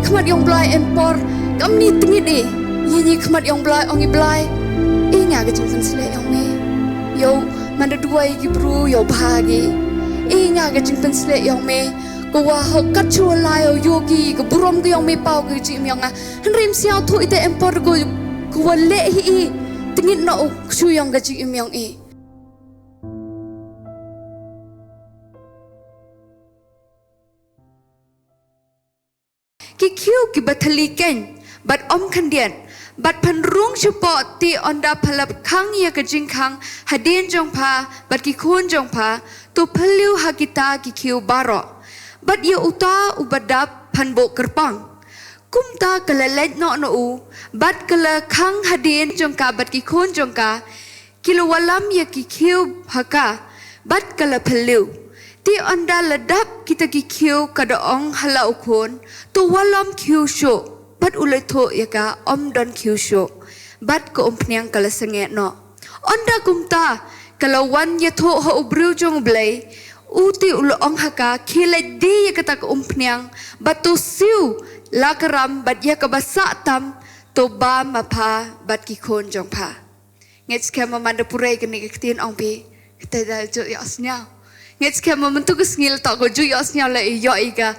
khmat yong blai empor kam ni tingit e yi khmat yong blai ongi blai nya ga jing pensle yong me yo manda duai gi bru yo bhagi nya ga jing pensle yong me ko wa ho kat chu lai yo yogi ko burom gi yong me pau gi ji myong a rim siao thu ite empor go ko wa le hi tingit no chu yong ga ji myong e ki kyu ki bathali ken bat om khandian bat phan rung chupo ti onda phalap khang ya ka jing khang hadin jong pha bat ki khun jong pha to phaliu hakita ki kyu baro bat ye uta ubadap phan bo kerpang kumta kala let no no u bat kala khang hadin jong ka bat ki khun jong ka kilo walam ya ki kyu haka bat kala phaliu ti onda ladap kita ki kyu kada ong hala ukon to walam kyu sho bat ulai tho yaka om don kyu sho bat ko umpniang kala senge no onda kumta kala wan ye tho ho ubru jong blai uti ulo ong haka khile di yaka tak umpniang bat to siu lakaram bat yaka basa tam to ba mapha bat ki khon jong pha ngets kema manda purai kene ktin ong pi kte dal jo yasnya ngets kema mentu kusngil ta ko ju yasnya la yo iga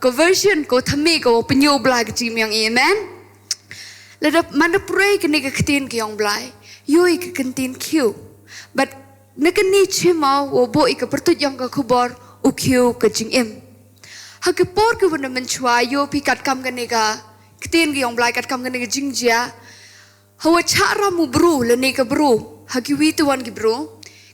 ka version ko thami ko penyo blai ka chim yang amen ladap manda pray kene ka ktin ki yong blai yoi ka kantin kyu but nakani chima wo bo ik pertut yang ka khubor u kyu ka jing em ha ke por ka wana manchwa yo pi kat kam kene ka ktin ki yong blai kat kam kene ka jing jia hawa chara mu bru le ne ka bru ha ki wi tu wan ki bru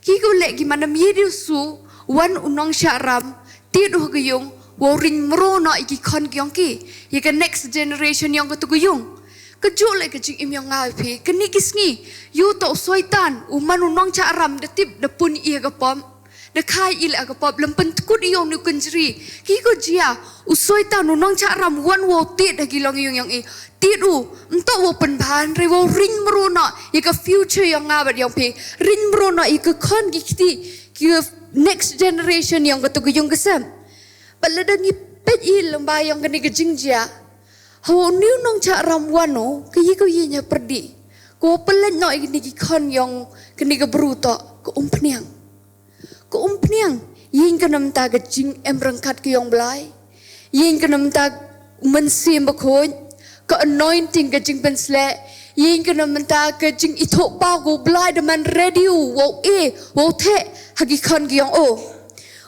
ki ko le ki manam yedu su wan unong sharam ti do ka yong Warin merono iki kon kyong ki, yaka next generation yang ketuguyung. Kejul lagi kecing im yang ngapi, keni kisngi, yu to soitan, uman unong caram de tip de pun iya kapom, de kai ile kapom, lempen tukut iyong nu kenjri, kiko jia, usoitan unong caram wan wo tit de kilong yung yang i, tidu, entok wo penbahan, re wo ring merono, yaka future yang ngabat yang pi, ring merono yaka kon kikti, kiko next generation yang ketuguyung kesem. Paladangi pet i lembayang kene ke jingjia hawo niu nong cha ramwano ke yi ko yinya perdi ko pelan no ini ki kon yong kene ke bruto ko umpniang yin kanam ta ke jing em rangkat ke yong blai yin kanam ta mensim bakon ko anointing ke jing pensle yin kanam ta ke jing ithok pa go blai de man ready wo the hagi kon ki yong o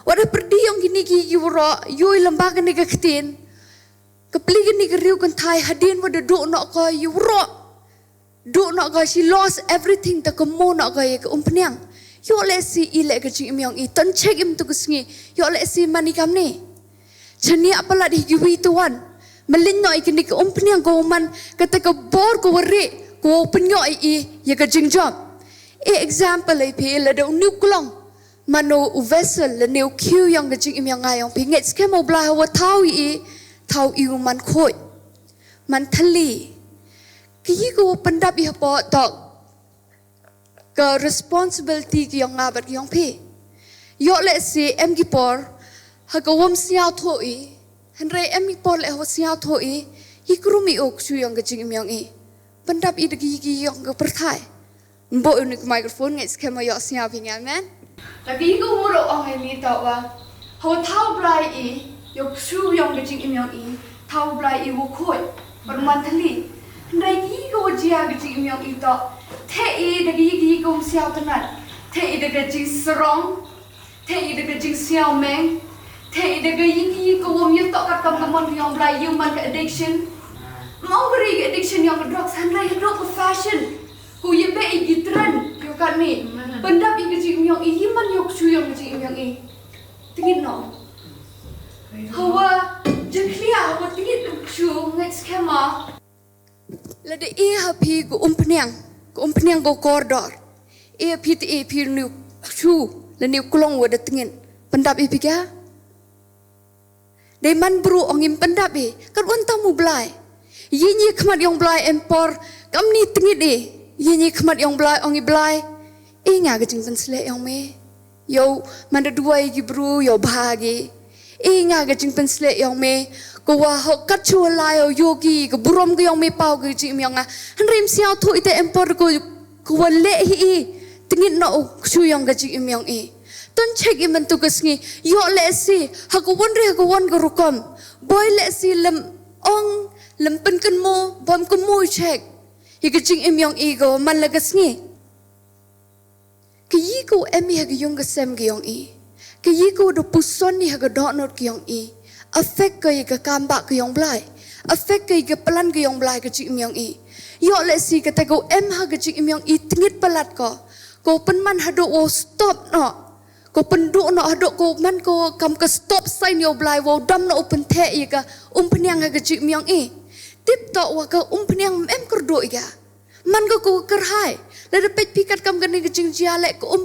Wada perdi yang gini ki yuro yoi lembaga ni ketin. Kepli gini keriu kan thai hadin wada do nak ka yuro. Do nak ka she lost everything ta kemo nak ka ye ke umpniang. Yo le si ile ke jing imyong i ton check im tu kusngi. Yo le si mani kam ni. Chani apala di giwi tuan. Melin no ikini ke umpniang ko man kata ke bor ko wari ko penyo i ye ke jing job. Example ai pe la do new klong. Mano vessel le neu kyu yang gajing im yang ngayong pinget skemo blah wa tau i man khoi man thali ki ko pandap i po tok ka responsibility ki yang ngabat yang pe yo le si em ki por ha ko wom sia tho i hanre em ki por le ho sia tho i krumi ok chu yang gajing im yang i pandap i de ki yang ka perthai mbo unik microphone nget skemo yo sia pingan man Lagi ko muro ang elita wa how tau blai i yok su yang gajing im yang i tau blai i wo khoi permantali ndai gi ko jia gajing im yang i to the i de gi ko siao tanat the i de gajing serong the i de gajing siao meng the i de gi ko wo mi to kat kam kamon yang blai human addiction mau beri addiction yang drugs handai drug fashion ku ye be i gitran yo kan ni pendap i gajing yang i himan yok su yang gajing yang i tingin no hawa jeklia hawa tingin su ngai skema lade i happy ku umpniang go koridor e pit e pir nu su le nu klong wada tingin pendap i pika dai man bru ongim pendap i kan untamu blai yinyi khmat yang blai empor kamni tingit e yinyi khmat yang blai ongi blai nga gajing pensle yang me yo manda duai gi bru yo bhagi nga gajing pensle yang me ko wa ho kat chu lai o yogi ko burom ko yong me pau ko chi myong a han rim siao thu ite empor ko wa le hi tingin no chu yong ga chi myong e ton check iman tu kasngi yo le si ha ko won re ko won ko rukom boy le si lem ong lem pen kan mo bom ko mo check hi ga chi myong e go man la kasngi ki yi ko emi ha ga yong ga sem ga yong e ki yi ko do puson ni ha ga do not ki yong e affect ke ke kamba ke yong blai affect ke pelan ke yong blai ke chi myong i yo le si ke te ko em ha ke chi myong i tingit pelat ko pen man hado wo stop no ko pen du no hado ko man ko kam ke stop sign yo blai wo dam no open the i ka pnyang ha ke chi myong i tip to wa ka pnyang em kur do ya man ko ker hai le de pet pikat kam ke ni ke jing jia le ko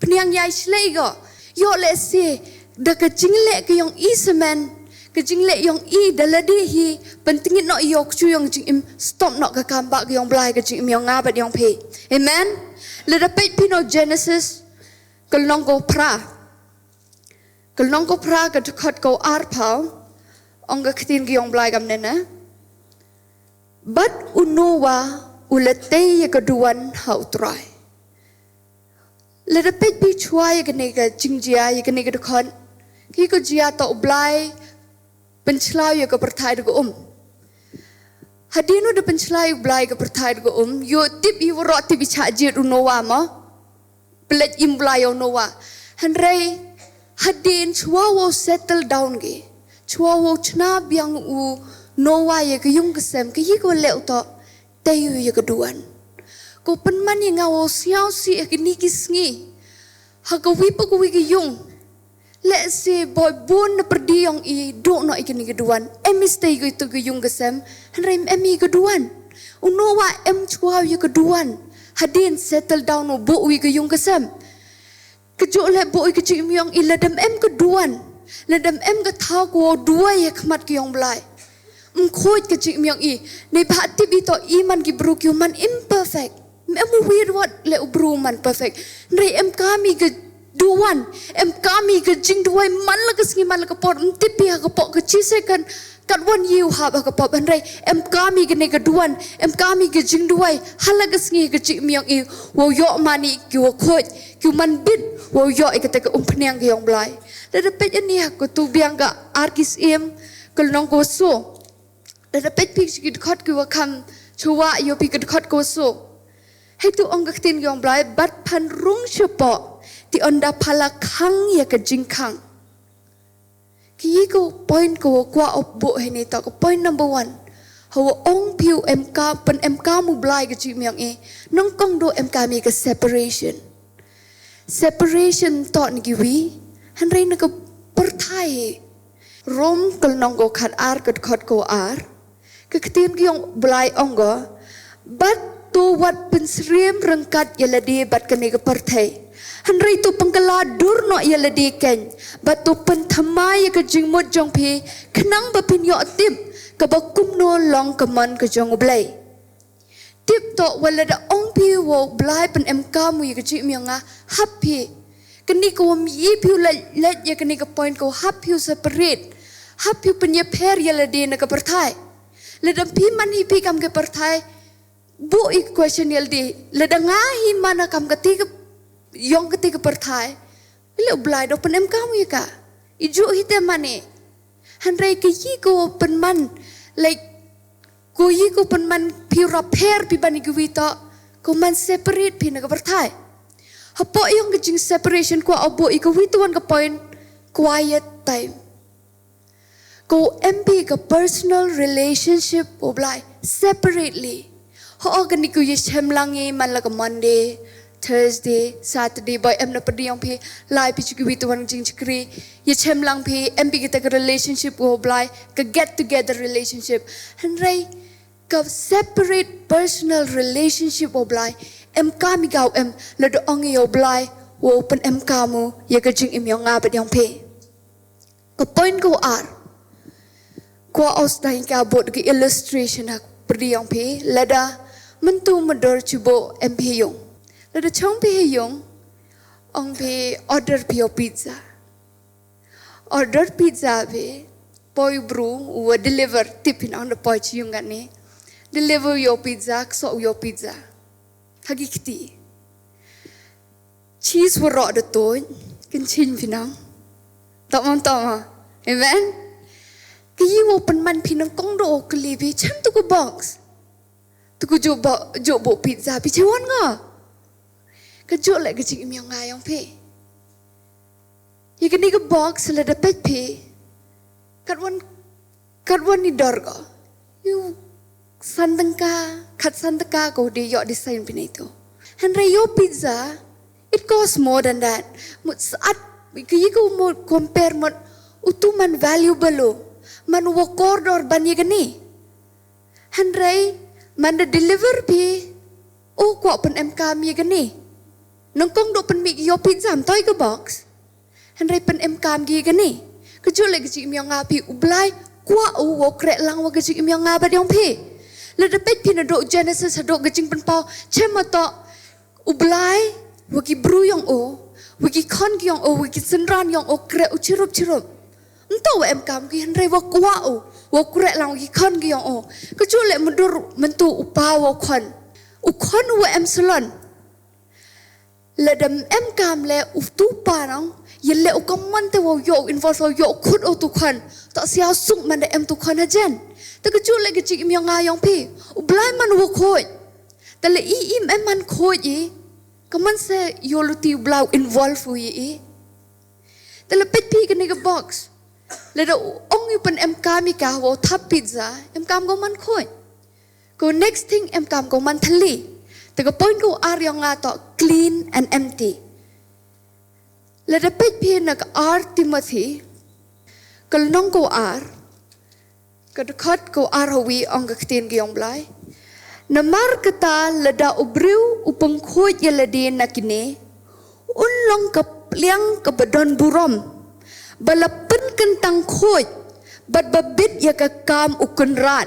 pnyang yai slei go yo le si da ke jing le ke yong i semen kejing le yong i daladi hi pentingin no yok chu yong jing im stop no ka kamba yong blai ka jing yong nga bat yong pe amen le da pe pino Genesis kalong ko pra ka khot ko ar phao ong ka khin ki yong blai gam ne na but unowa ulate ye ka duan hau trai le da pe pi chua ye ka ne ka jing jia ye ka ne ka khon ki ko jia to blai pencelau ya ke pertai de go hadino de pencelau blai ke pertai de go yo tip i woro tip cha je runowa ma plet im blai nowa hanrei hadin chwa settle down ge chwa chna biang u nowa ye ke yung kesem ke yi ko le to tayu ye ke duan ko penman ye ngawo siao si ke ni kisngi ha ko wi po ko wi ke yung let's say boy bun na perdi yang I do no ikini keduan stay go itu yung gesem hanrem emi keduan uno wa chua ye keduan hadin settle down no bo wi yung gesem kejo le bo I keji yang I ladam keduan ladam ke thau ko dua ye khmat ki yang blai khoi keji yang I nei phati bi to iman ki bru man imperfect weird what le ubru man perfect nei kami ke duan kami ke jing duai man la kesngi man la ke pot tipi ha ke pot ke chise kan kat wan you ha ke pot ban rai kami ke ne ke duan kami ke jing duai hala kesngi ke chi miang I wo yo mani ki wo khoj ki man bit wo yo ke te ke phnang ke yong blai le pet ni ha ko tu biang ga arkis em ke nong ko so le pet pi ki khot ki wo kham chuwa yo pi ke khot ko so hai tu ong ka tin yong blai bat phan rung chepo ti onda phala khang ya ka jing khang ki ko point ko kwa obo hene ta ko point number 1 ho ong piu mk mu blai ka chi myang e nong kong do mk mi ka separation to ni wi han rei na ka perthai rom kal nong ko khat ar kat khot ko ar ka ktim ki yong blai ong go bat to wat pensriem rangkat yaladi bat ka ne ka perthai hanrei tu pengkala dur no ia lediken batu pentamai ke jingmut jong pi kenang bapin yo tip ke bakum no long keman ke jong blai tip to walada ong pi wo blai pen mk mu ye ke ji mianga happy keni ko mi pi let ye keni ke point ko happy separate happy pen ye per ye ledi na ke perthai ledam pi man hi pi kam ke perthai bu ik question ye ledi ledanga hi mana kam ke ti yang ketika perthai le blai do pen kamu ya ka iju hite mane hanrei ke yi ko pen man like ko yi ko pen man pi repair pi bani ku wita ko man separate pi na ka perthai hapo yang ke jing separation ko abo iko wituan ka point quiet time ko mp ka personal relationship oblai separately ho organic ku yeshem langi man la ka Monday Thursday, Saturday, boy, em na perdi yang pi lai pi chiki witu wan jing chikri ye chem lang pi em pi kita ke relationship wo blai ke get together relationship hanrei ke separate personal relationship wo blai em kami gau em la do ong yo blai wo pen em kamu ye ke jing im yang nga bat yang pi ke point ko ar ko aus dai ka bot ke illustration ha perdi yang pi lada mentu medor chubo em pi yong Lada chong pi yung ong pi order pi pizza. Order pizza pi poi bru wa deliver tipin on the poi chiung gani deliver your pizza so your pizza hagi kiti cheese wa ro de toy kin chin pinang tak mon ta amen ki wo pen man pinang kong do kli bi cham tu ko box tu ko jo bo pizza bi chewon nga ka jo le ka ching myong nga yong pe ye kini ka box le de pet pe kat wan ni dor ko you kat santangka ko de yo design pinito henry yo pizza it costs more than that mut saat ki ko mo compare mot utuman valuable lo man wo corridor ban ye gani henry man de deliver pi o ko pen mk mi gani nong kong do pen mi yo pizza am toy ka box henry pen mk mi gani kejul lagi cik miang api ublai kuat wo krek lang wa cik miang ngaba diong pi le depet pi na do Genesis do gajing penpau cema to ublai wa ki bru yang o wa ki kon ki yang o wa ki senran yang o krek ucirup ento wa em kam ki henry wa kuat wa krek lang wa ki kon ki yang o kejul le mendur mentu upa wa kon wa em salon le dem em kam le uftu pa nang yelle u kaman te wo yo involve wo yo khut o tu khan ta sia sung man em tu khan hajen ta ka chu le ka chi mi nga yong pi u blai man wo khoi ta le im em man khoi i kaman se yo lu ti blau involve fu i ta le pet pi ka ni ka box le da ong yu pen em ka mi ka wo thap pizza em kam go man khoi ko next thing em kam go man thali ta ka point ko ar yong nga to clean and empty le dapat pi nak ar Timothy kal nong ko ar kadkhat ko ar hawi ong kaktin gyong blai namar kata leda ubriu upang khoj yeladi nakine unlong kapliang kabadon burom balapen kentang khoj bat babit ya ka kam ukun rat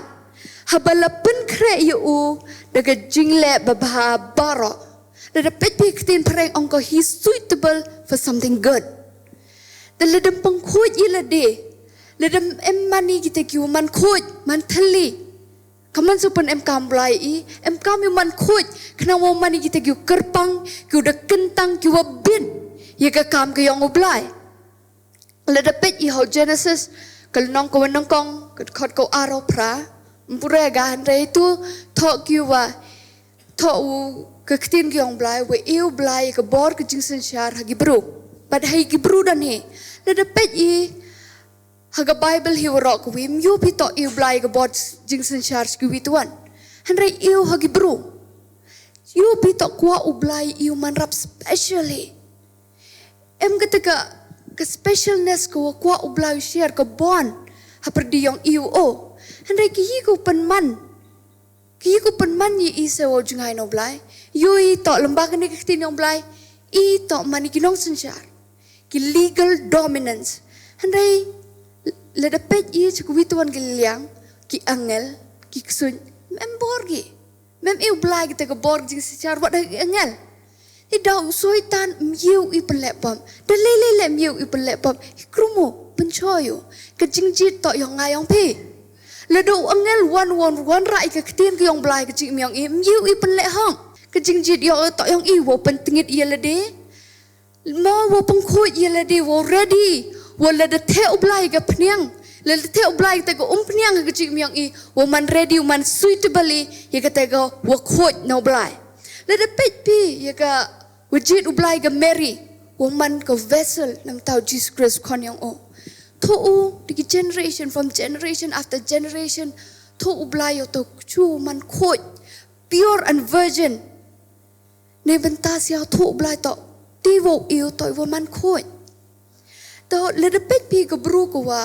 habalapen kre yu daga jingle babha baro the pet pictin pareng onko he's suitable for something good. The ledem pangkut yelade, ledem mani kita kiu man kut man thali. Kaman supan kam blai kam yu man kut kena wo mani kita kiu kerpang kiu da kentang kiu bin ye ka kam ke yong blai. Lede pet ho Genesis kal nong ko nongkong kot ko aro pra mpure ga andre itu thok kiu wa thok kaktin gyong blai we eu blai ka bor ka jingsen shar hagi bru but hai gi bru dan he le de pet haga bible hi rock we myu pi to eu blai ka bor jingsen shar ski wi tuan henry eu hagi bru you pi to kwa u blai eu man rap specially em ka specialness ko kwa u blai share ka bon ha perdi yong eu o henry ki ko pen man yi se wo jungai no blai yui to lembaga ni kektin yang blai i to mani kinong sensyar ki legal dominance handai le dapet i cikuwi tuan giliang ki angel ki ksun mem borgi mem i blai kita ke borg jing sensyar wat angel i dau soitan miu i pelepam de le miu i pelepam krumo penchoyo ke jingjit to yang ngayong pi le do angel one rai ke ktin ke yang blai ke jing miang i miu i pelep hang ke jingjit yo to yang i wo pentingit ye le de mo wo pengkhoi ye le de wo ready wo le de the blai ke pniang le de the blai te ko pniang ke jing miang i wo man ready man suitably ye ke te ko wo khoi no blai le de pet pi ye ka wajit blai ke Mary wo man ko vessel nam tau Jesus Christ kon yang o to di generation from generation after generation to ublayo to chu man khoi pure and virgin ne bentas ya to ublay to ti wo yêu to wo man khoi to little bit pi ko bru ko wa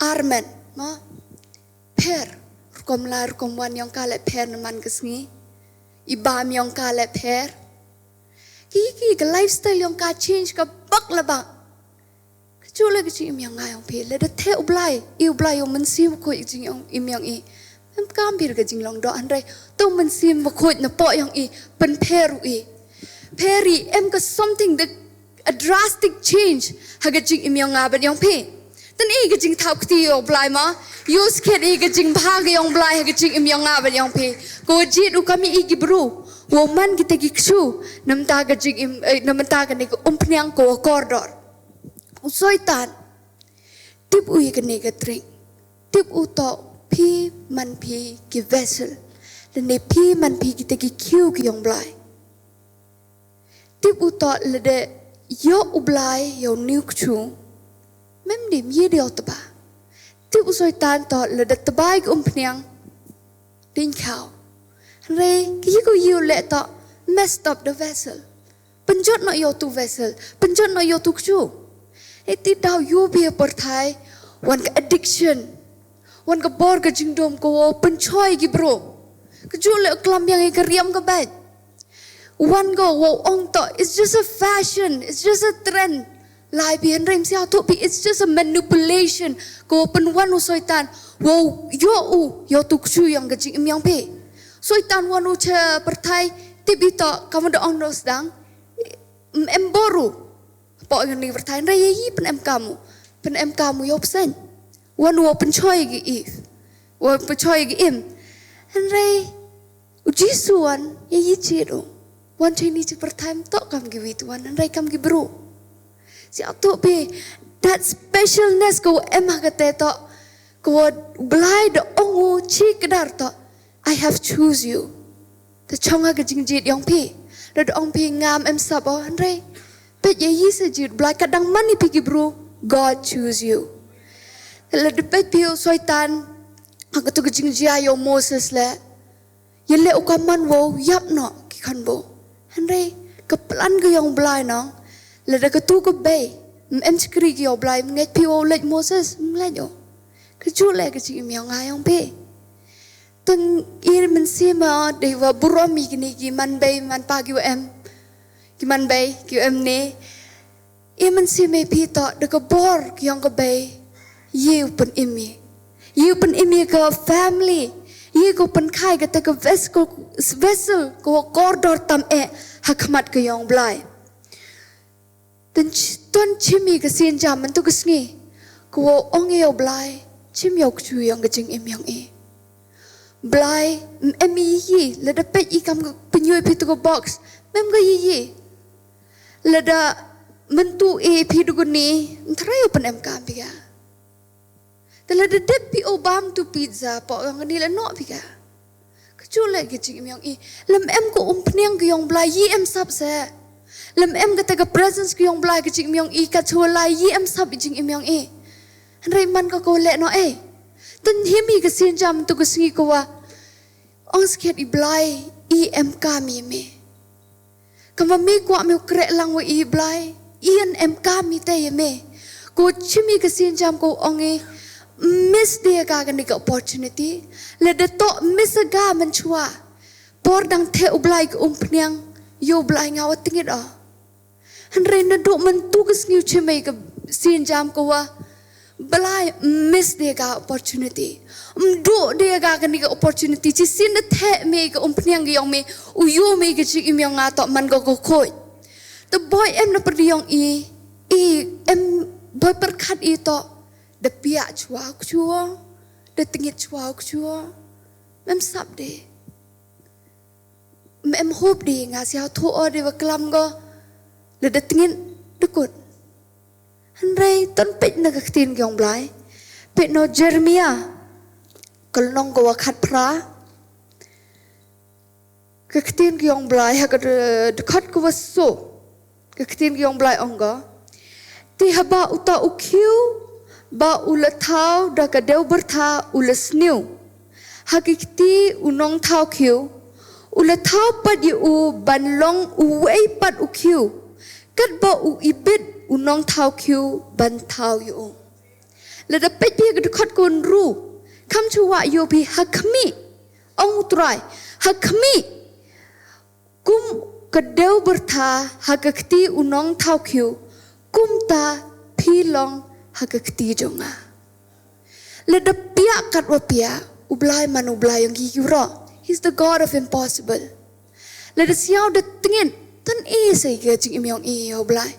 armen ma per kom lar kom wan yang kale per man kesngi ibam yang kale per ki lifestyle yang ka change ka bak la bak chula ke chim yang ngai pe le de the ublai yo man sim ko jing yang im yang i em kam bir ke jing long do an rai to man sim ko na po yang i pen peru i peri em ka something that a drastic change ha ke jing im yang nga ban yang pe Tan i ke jing thap kti yo blai ma. Yus ket i ke jing bha ke yong blai ke jing im yong a ban yong pe. Ko jit u kami i ki bru. Wo man kita ki ksu nam ta ke jing im nam ta ke ni ko pniang ko kordor. Usoi tan. Tip u i ke ni ke drink. Tip u to pi man pi ki vessel. Dan ne pi man pi kita ki kiu ki yong blai. Tip u to le de yo u blai yo niu ksu. Mem dim ye de otba. Tip u soi tan to le de tabai ki pniang. Din khao. Re ki ko you le to messed up the vessel. Penjot no yo tu vessel. Penjot no yo tu ksu. Iti daw you be a perthai. Wan ka addiction. Wan ka bor ka jingdom ko penchoy ki bro. Kejule kelam yang ikeriam ke bed. One go wow ong to. It's just a fashion. It's just a trend. Lai bihan rem siao tu pi. It's just a manipulation. Ko penwan usoitan. Wow yo tu ksu yang kecing im yang pe. Soitan wan uce pertai tibi to kamu do ong dos dang. Em boru. Pok yang ni pertai raya yi pen em kamu. Pen em kamu yo pesen. Wan wo penchoy gi if. Wo penchoy gi im. Henry, ujisuan ya yichiru. Wan chini pertime tok kam gi wituan Henry kam gi bro. Si ato be that specialness ko emah kate to ko blai de ongu chi kedar to. I have choose you. The chonga ke jingjit yong pi. The ong pi ngam em sabo Henry. Pe ya yisajit blai kadang mani pi gi bro. God choose you. Le de pe pi soitan Aku tu kecing jia yo Moses le, yele ukaman wo yap no kikan bo. Henry keplan ke yang blai nong, le dah ketu ke bay, em skri ke yo blai menget pi wo lej Moses menget yo. Keju le kecing yang ayong pe. Tun ir mensima dewa buromi kini ki man bay man pagi wo em, ki man bay ki em ne. Ir mensima pi to de ke bor ki yang ke bay, ye pun imi. You pen imi ke family. You ko pen kai ke te ke vessel ko kordor tam hakmat ke yong blai. Dan tuan chimi ke sin jam tu ke sngi. Ko ong yo blai chim yo chu yong ke jing im yong Blai emi yi le da pet i kam penyoi pi tu ko box. Mem ke yi. Le da mentu pi du ni ntrayo pen em kam pi ka. Telah dedep pi obam tu pizza po yang ni le no pi ka. Kecule ke jing yang lem em ko pniang ke yang blai yi em sap se. Lem em ke te presence ke yang blai ke jing yang ka chula yi em sap jing yang Henry man ko le no Tan himi ke sin jam tu ke singi ko wa. Ong sket i blai em ka mi me. Kama mi ko mi krek lang wa i blai em ka mi te ye me. Ko chimi ke sin jam ko ong miss dia ka ni opportunity le de to miss ga man chua por dang the ublai ke pniang yo blai ngaw tingit Henry na do man tu kes ngiu chimei ke sin jam ko wa blai miss dia ka opportunity do dia ka ni opportunity chi sin de the me ke pniang ge yong me u yo me ke chi im yong nga to man go khoi the boy em na perdiong em boy perkhat to de pia chua de tingit chua mem sap de mem hope de nga sia thu o de waklam go le de tingit de kut Henry ton pet na ka tin gyong blai pet no Jeremia kalong go wakhat pra ka tin gyong blai ha ka de khat ko waso ka tin gyong blai ongo ti haba uta ukiu ba ula thau da ka deu bertha ula sniu hakikti unong thau khiu ula thau pat u banlong u wei pat u khiu kat ba u ibit unong thau khiu ban thau yu la da pet bi ka khot kon ru kam chu wa yo bi hakmi ong trai hakmi kum ka deu bertha hakikti unong thau khiu kum ta philong hakakti jonga le da pia kat wa pia ublai man ublai yang yuro he's the god of impossible le da siao de tingin tan sai ke jing im yong ublai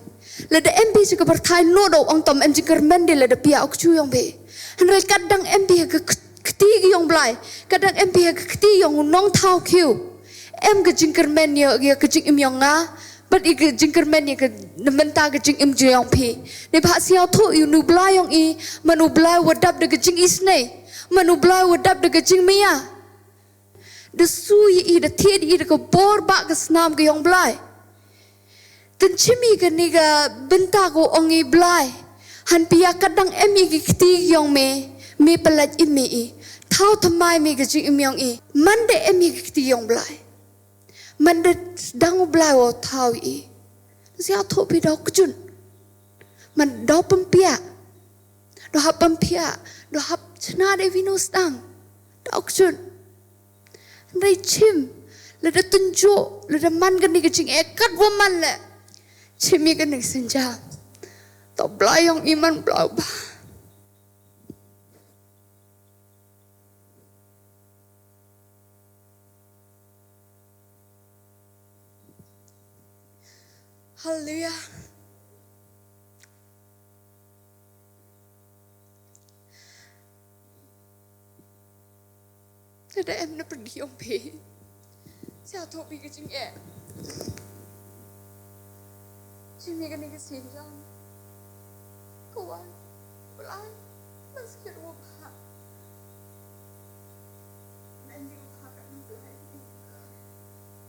Lada MP juga bertai no do ong tom em jingker mende lada pia ok chu yong be. Henry kadang MP ke keti yong blai, kadang MP ke keti yong nong tau kiu. Em ke jingker men ya ke jing im yong nga, but i ke jingker men ya ke nementa ke jing im ju yong pi. Ne ba siao tho yu nu blai yong i, manu blai wadap de ke jing isne, manu blai wadap de ke jing mia. De sui i de tied i de ke bor ba ke snam ke yong blai. Dan cimi ke niga benta ko ongi blai. Han pia kadang emi ke keti yong me pelat imi i. Tau tamai me ke jing im yong i. Mande emi ke keti yong blai. Mande dangu blai wo tau i. Siapa tu pi dau kejun. Man dau pempia. Dau hap pempia. Dau hap cina de vinus dang. Dau kejun. Ndai cim. Lada tunjuk. Lada man ke ni ke jing ekat wo man le. Cimi kan nak senja, tak belayang iman belau bah. Haleluya. Ada em nak pergi om pe, saya tahu pergi jeng Cimi kan ni kesinjam, kawan, belah, masih ada wabah. Nanti wabah kan belah.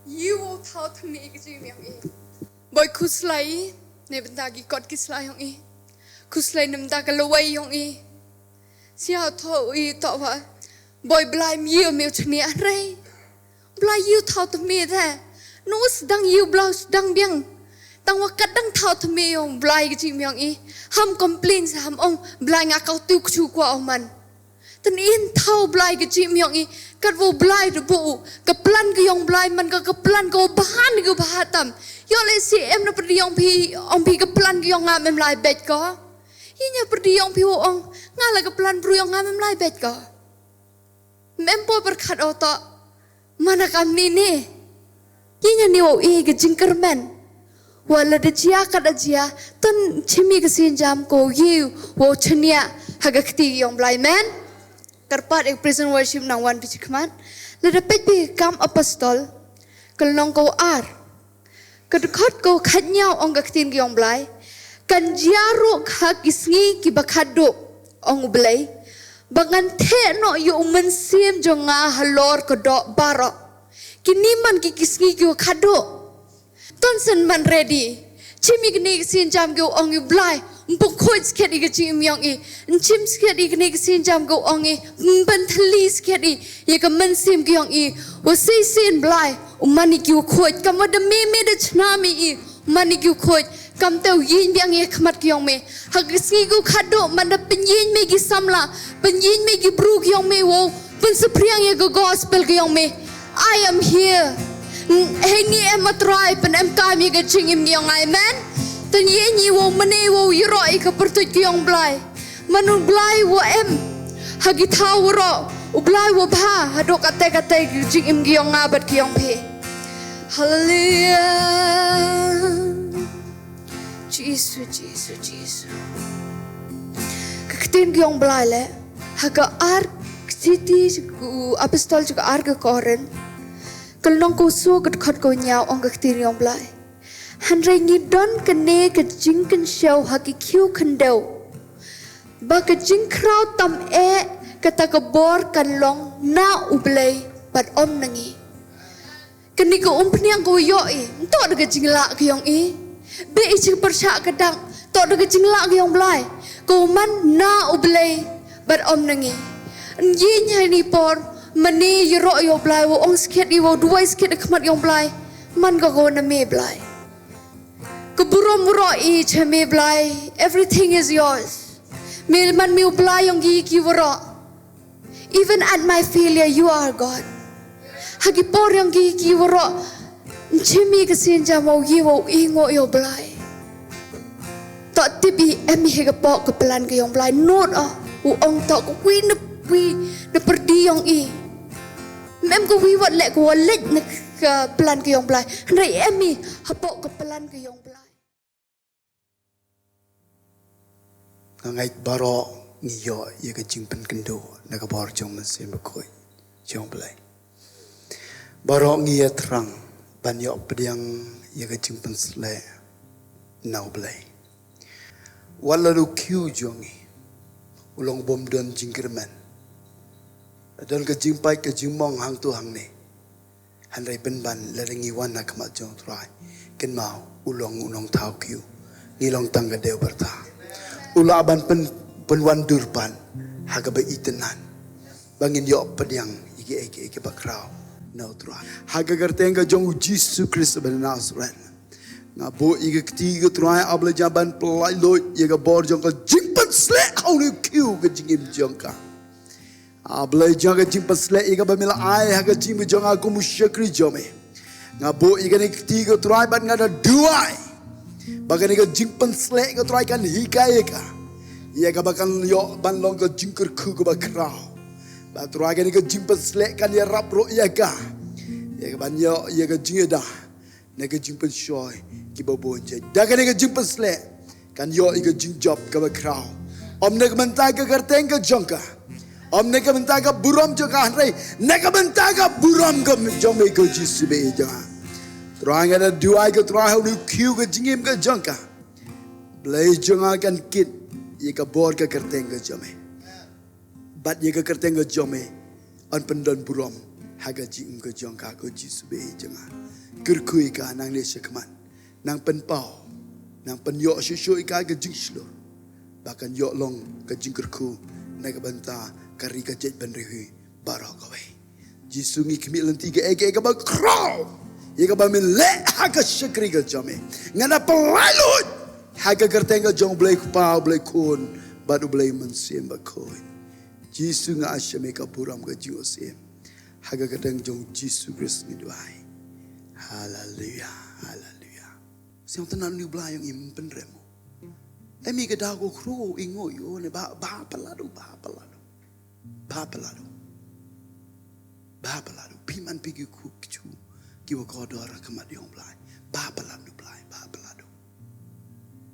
You tahu tu ni kecimi yang ini. Boy kuslai, ni bentar lagi kot kuslai yang ini. Kuslai ni bentar kelawai yang ini. Siapa tahu ini tahu apa? Boy belah you mewah ni anrai. Belah you tahu tu ni dah. Nus sedang you belah sedang biang. Tang wakadang tau thame yong blai ke jing myong i ham complain sa ham ong blai nga kau tu chu kwa ong man tan in tau blai ke jing myong i kat wo blai de bu ke plan ke yong blai man ke plan ko bahan ke bahatam yo le si em na perdi yong pi ong pi ke plan ke yong nga mem lai bet ko inya perdi yong pi wo ong nga la ke plan bru yong nga mem lai bet ko mem po berkat oto mana kam ni inya ni wo i ke jing kermen wala dejia kada jia tan cimi kesin jam ko you wo chenia haga kti yong blai man karpat ek prison worship nang wan pichi kman le de pet bi kam apostol kelong ko ar kedekot ko khanyau ong ga ktin yong blai kan jaru kha kisngi ki bakhado ong blai bangan the no yu mensim jonga halor kodok baro kini man ki kisngi ki khado Tonsen man ready. Cimi gini kesin jam go ongi blai. Mpok koi sket ika cimi yong i. Cim sket ika gini kesin jam go ongi. Bentali sket i. Ika mensim ki yong i. Wasai sin blai. Umani ki koi. Kamu ada meme de cnami i. Umani ki koi. Kam tau yin biang i kemat ki yong me. Hagis ki kado mana penyin me ki samla. Penyin me ki bru ki yong me wo. Pensepriang i gospel ki yong me. I am here. Hengi em matrai pen em kami ke cingim yang amen. Tan ye ni wo mene wo yiroi ke pertut ke yang blai. Manu blai wo em hagi tau ro. Ublai wo ba hadok kate ke cingim ke yang abat ke yang pe. Haleluya. Jesus. Keketin ke yang blai le. Haga ar city apostol juga ar ke koren. Kelong ko so kat ko nyao ong kaktir yong blai. Handrai ni don kene ke jing kan show haki kiu kandau. Ba ke jing krau tam kata ke bor kan long na ublai bat om nangi. Keni ko peniang ko yo tok de ke jing la ke yong i. Be i jing persya kadang tok de ke jing la ke yong blai. Ko man na ublai bat om nangi. Yi nya ni por Mani yoro yo blai wo ong sket wo dua sket kemat yong blai man go na me blai keburo muro I chame blai everything is yours me man me blai yong gi ki woro even at my failure you are God hagi por yong gi ki woro chimi kesin jamo gi wo ingo yo blai tak tibi emi hega pok ke pelan ke yong blai not wo ong tak ko wi na perdi yong I Mem ko wiwat lek ko walit na pelan ke yong blai. Rai emi hapok ke pelan ke yong blai. ngai baro ngiyo ye ka jingpen kendo na ka bor jong mesin bakoi jong belai baro ngiya terang banyo pediang ye ka jingpen sle nau belai walalu kiu jongi ulong bom don jingkirman dan ka jingpai ka jingmong hang tu hang ne hanrai benban larengi wana kamat jong trai ken mau ulong tau kiu ngilong tangga deu berta ulaban penwan durpan haga ba itenan bangin yo pediang ike bakrau no trai haga gartenga jong Jesus Christ ben Nazareth ngabo ike ketiga trai abla jaban pelai lo ike bor jong ka jingpan sle au ni kiu ka jingim jong ka abla jong ka jingpan sle ike ba mila ai haga jing jong aku musyakri jome ngabo ike ni ketiga trai ban ngada duai bagan ike jingpan sle ka trai kan hikai ka ia ka bakan yo ban long ka jingker ku ka bakrau ba trai kan ike jingpan sle kan ya rap ro ia ka ia ka ban yo ia ka jingeda na ka jingpan shoy ki ba bonje da kan ike jingpan sle kan yo ike jingjob ka bakrau om ne ka mentai ka garteng ka jongka om ne ka mentai ka buram jo ka hanrei ne ka mentai ka buram ka jong me ko jisbe janga trai ngada duai ka trai hu kiu ka jingim ka jongka blai jonga kan kit ye ka bor ka kerteng ka jome bat ye ka kerteng ka jome an pendon buram haga jing ka jong ka ko jisbe janga kerkui ka nang le sekman nang pen pau nang pen yo shu ka ka jing slor bahkan yo long ka jing kerku na ka banta kari ka jet ben rehi barok away jisungi kmi lenti ka eke ka ba kraw ye ka ba min le haga shakri ka jome ngana palalut haga kerteng ka jong blai pa blai kun badu blai mensim ba koi jisu nga asyame ka buram ka jiosem haga kerteng jong jisu Kristus ni duai haleluya haleluya siang tenan ni blai yang impen remo emi ka dago kru ingo yo ne ba peladu piman pigi ku kicu kiwa kodora kamat yong blai ba peladu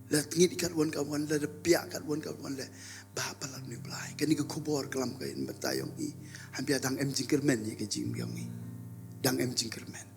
la ngit kat wan kawan la pia kat wan kawan la ba palan ni blai kan ni kubor kelam kain batayong i hampir dang em jingkermen ye ke jing biang ni dang em jingkermen